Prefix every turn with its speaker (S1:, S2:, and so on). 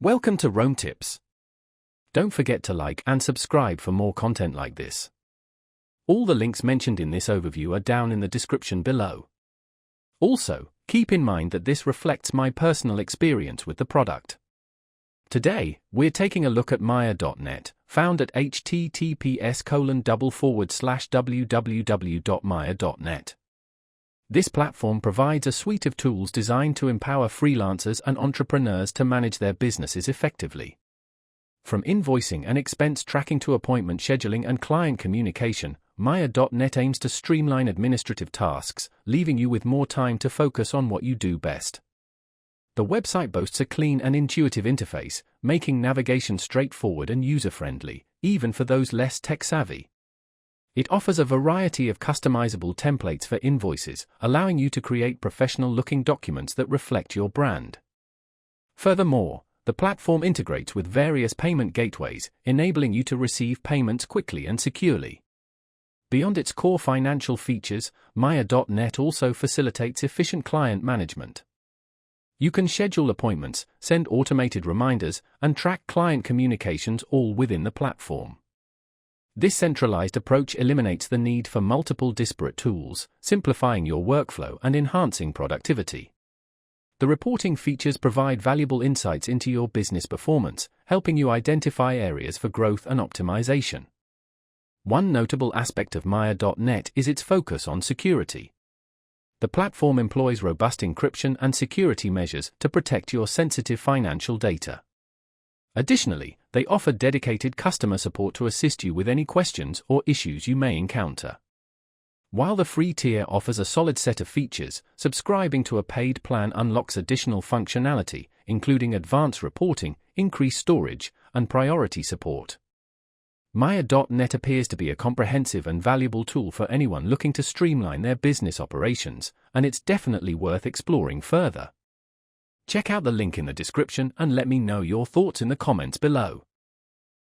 S1: Welcome to Rome Tips. Don't forget to like and subscribe for more content like this. All the links mentioned in this overview are down in the description below. Also, keep in mind that this reflects my personal experience with the product. Today, we're taking a look at Maya.net, found at https://www.maya.net. This platform provides a suite of tools designed to empower freelancers and entrepreneurs to manage their businesses effectively. From invoicing and expense tracking to appointment scheduling and client communication, Maya.net aims to streamline administrative tasks, leaving you with more time to focus on what you do best. The website boasts a clean and intuitive interface, making navigation straightforward and user-friendly, even for those less tech-savvy. It offers a variety of customizable templates for invoices, allowing you to create professional-looking documents that reflect your brand. Furthermore, the platform integrates with various payment gateways, enabling you to receive payments quickly and securely. Beyond its core financial features, Maya.net also facilitates efficient client management. You can schedule appointments, send automated reminders, and track client communications all within the platform. This centralized approach eliminates the need for multiple disparate tools, simplifying your workflow and enhancing productivity. The reporting features provide valuable insights into your business performance, helping you identify areas for growth and optimization. One notable aspect of Maya.net is its focus on security. The platform employs robust encryption and security measures to protect your sensitive financial data. Additionally, they offer dedicated customer support to assist you with any questions or issues you may encounter. While the free tier offers a solid set of features, subscribing to a paid plan unlocks additional functionality, including advanced reporting, increased storage, and priority support. Maya.net appears to be a comprehensive and valuable tool for anyone looking to streamline their business operations, and it's definitely worth exploring further. Check out the link in the description and let me know your thoughts in the comments below.